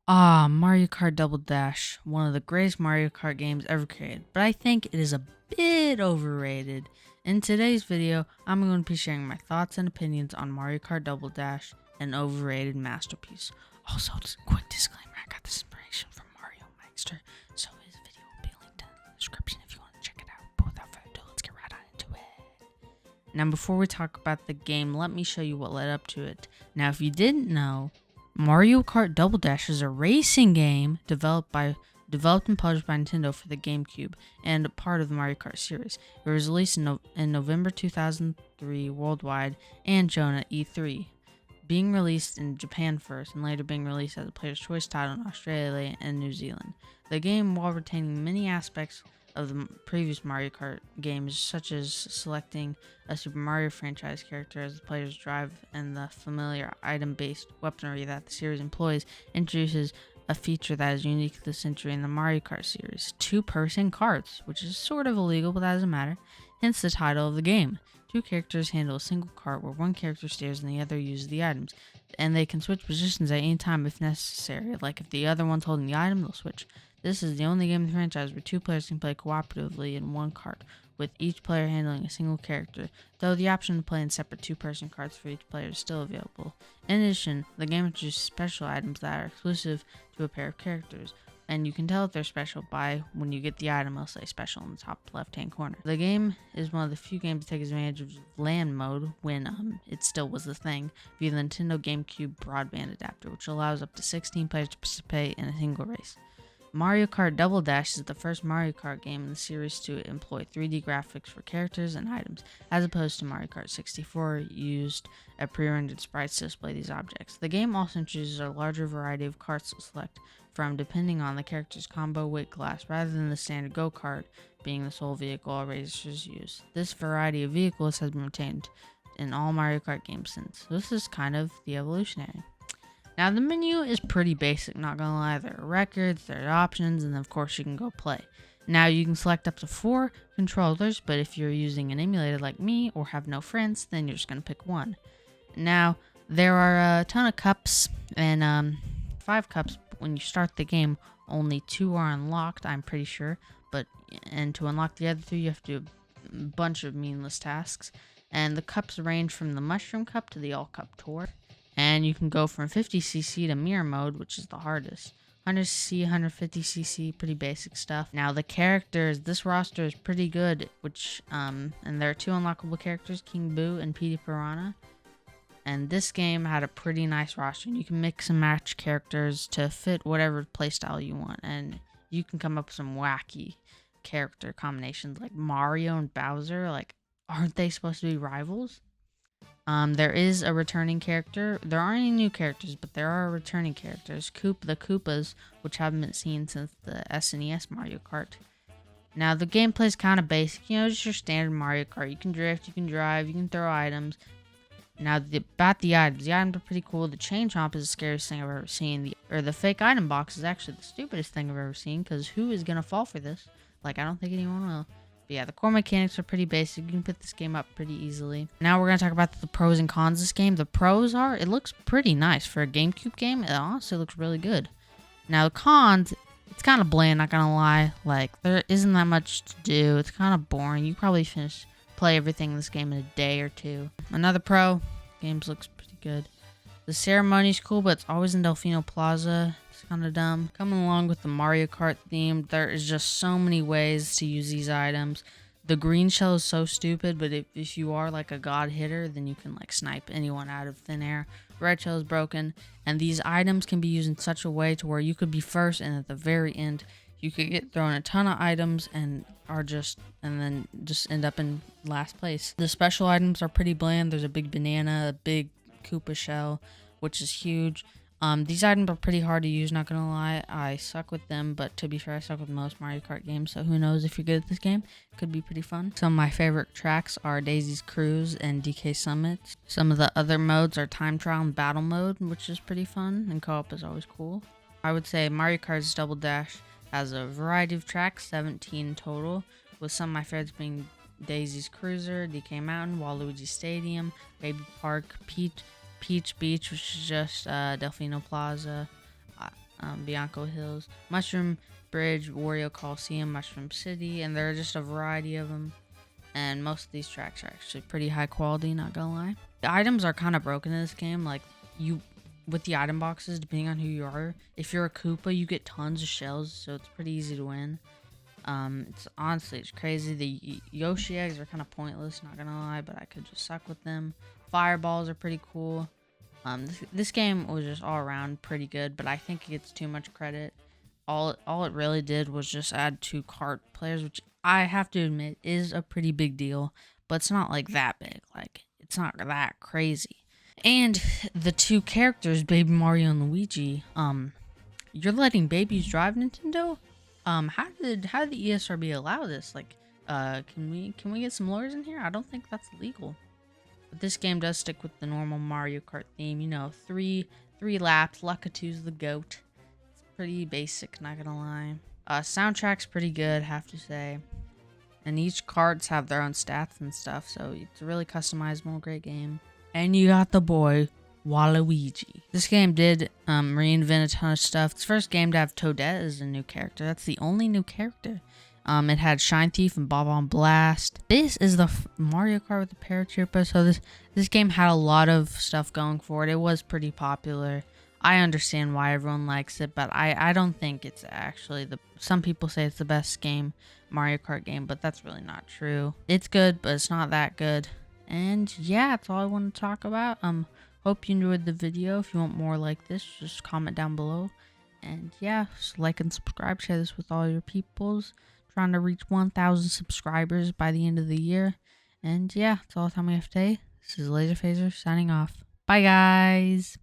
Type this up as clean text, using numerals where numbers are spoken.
Mario Kart Double Dash, one of the greatest Mario Kart games ever created, but I think it is a bit overrated. In today's video, I'm going to be sharing my thoughts and opinions on Mario Kart Double Dash, an overrated masterpiece. Also, just a quick disclaimer, I got this information from Mario Meister, so his video will be linked in the description if you want to check it out. But without further ado, let's get right on into it. Now, before we talk about the game, let me show you what led up to it. Now, if you didn't know, Mario Kart Double Dash is a racing game developed and published by Nintendo for the GameCube and part of the Mario Kart series. It was released in November 2003 worldwide and shown at E3, being released in Japan first and later being released as a Player's Choice title in Australia and New Zealand. The game, while retaining many aspects of the previous Mario Kart games, such as selecting a Super Mario franchise character as the players drive and the familiar item-based weaponry that the series employs, introduces a feature that is unique to the century in the Mario Kart series: two-person carts, which is sort of illegal, but that doesn't matter, hence the title of the game. Two characters handle a single cart where one character steers and the other uses the items, and they can switch positions at any time if necessary. Like if the other one's holding the item, they'll switch. This is the only game in the franchise where two players can play cooperatively in one cart, with each player handling a single character, though the option to play in separate two-person carts for each player is still available. In addition, the game introduces special items that are exclusive to a pair of characters, and you can tell if they're special by when you get the item, it'll say special in the top left-hand corner. The game is one of the few games to take advantage of LAN mode when it still was a thing via the Nintendo GameCube broadband adapter, which allows up to 16 players to participate in a single race. Mario Kart Double Dash is the first Mario Kart game in the series to employ 3D graphics for characters and items, as opposed to Mario Kart 64 used a pre-rendered sprites to display these objects. The game also introduces a larger variety of karts to select from depending on the character's combo weight class, rather than the standard go-kart being the sole vehicle all racers use. This variety of vehicles has been retained in all Mario Kart games since. This is kind of the evolutionary. Now, the menu is pretty basic, not gonna lie. There are records, there are options, and then of course you can go play. Now, you can select up to 4 controllers, but if you're using an emulator like me or have no friends, then you're just gonna pick one. Now, there are a ton of cups, and 5 cups. When you start the game, only 2 are unlocked, I'm pretty sure. And to unlock the other 3, you have to do a bunch of meaningless tasks. And the cups range from the Mushroom Cup to the All Cup Tour. And you can go from 50cc to mirror mode, which is the hardest. 100cc, 150cc, pretty basic stuff. Now the characters, this roster is pretty good, and there are 2 unlockable characters, King Boo and Petey Piranha. And this game had a pretty nice roster, and you can mix and match characters to fit whatever playstyle you want. And you can come up with some wacky character combinations, like Mario and Bowser. Like, aren't they supposed to be rivals? There is a returning character. There aren't any new characters, but there are returning characters. The Koopas, which haven't been seen since the SNES Mario Kart. Now, the gameplay is kind of basic. Just your standard Mario Kart. You can drift, you can drive, you can throw items. Now, about the items. The items are pretty cool. The chain chomp is the scariest thing I've ever seen. The fake item box is actually the stupidest thing I've ever seen, because who is going to fall for this? Like, I don't think anyone will. But yeah, the core mechanics are pretty basic. You can put this game up pretty easily. Now we're going to talk about the pros and cons of this game. The pros are, it looks pretty nice. For a GameCube game, it honestly looks really good. Now the cons, it's kind of bland, not going to lie. Like, there isn't that much to do. It's kind of boring. You probably play everything in this game in a day or 2. Another pro, games looks pretty good. The ceremony's cool, but it's always in Delfino Plaza. It's kind of dumb. Coming along with the Mario Kart theme, there is just so many ways to use these items. The green shell is so stupid, but if you are like a god hitter, then you can like snipe anyone out of thin air. Red shell is broken, and these items can be used in such a way to where you could be first, and at the very end, you could get thrown a ton of items and then just end up in last place. The special items are pretty bland. There's a big banana, a big Koopa shell, which is huge. These items are pretty hard to use, not gonna lie. I suck with them, but to be fair, I suck with most Mario Kart games, so who knows if you're good at this game. Could be pretty fun. Some of my favorite tracks are Daisy's Cruise and DK Summit. Some of the other modes are Time Trial and Battle Mode, which is pretty fun, and co-op is always cool. I would say Mario Kart's Double Dash has a variety of tracks, 17 total, with some of my favorites being Daisy's Cruiser, DK Mountain, Waluigi Stadium, Baby Park, Peach Beach, which is just Delfino Plaza, Bianco Hills, Mushroom Bridge, Wario Coliseum, Mushroom City, and there are just a variety of them. And most of these tracks are actually pretty high quality, not gonna lie. The items are kind of broken in this game. Like, you, with the item boxes, depending on who you are, if you're a Koopa, you get tons of shells, so it's pretty easy to win. It's crazy. The Yoshi eggs are kind of pointless, not gonna lie, but I could just suck with them. Fireballs are pretty cool. This game was just all around pretty good, but I think it gets too much credit. All it really did was just add 2 Kart players, which I have to admit is a pretty big deal, but it's not like that big. Like, it's not that crazy. And the 2 characters, Baby Mario and Luigi, you're letting babies drive, Nintendo? How did the ESRB allow this? Like, can we get some lawyers in here? I don't think that's legal. But this game does stick with the normal Mario Kart theme. You know, three laps. Lakitu's the goat. It's pretty basic, not gonna lie. Soundtrack's pretty good, have to say. And each carts have their own stats and stuff, so it's a really customizable, great game. And you got the boy, Waluigi. This game did reinvent a ton of stuff. It's the first game to have Toadette as a new character. That's the only new character. It had Shine Thief and Bob on Blast. This is the Mario Kart with the Paratrooper. So this game had a lot of stuff going for it. It was pretty popular. I understand why everyone likes it, but I don't think it's actually some people say it's the best Mario Kart game, but that's really not true. It's good, but it's not that good. And yeah, that's all I want to talk about. Hope you enjoyed the video. If you want more like this, just comment down below. And yeah, just like and subscribe. Share this with all your peoples. Trying to reach 1,000 subscribers by the end of the year. And yeah, that's all the time we have today. This is LazerFazer signing off. Bye, guys.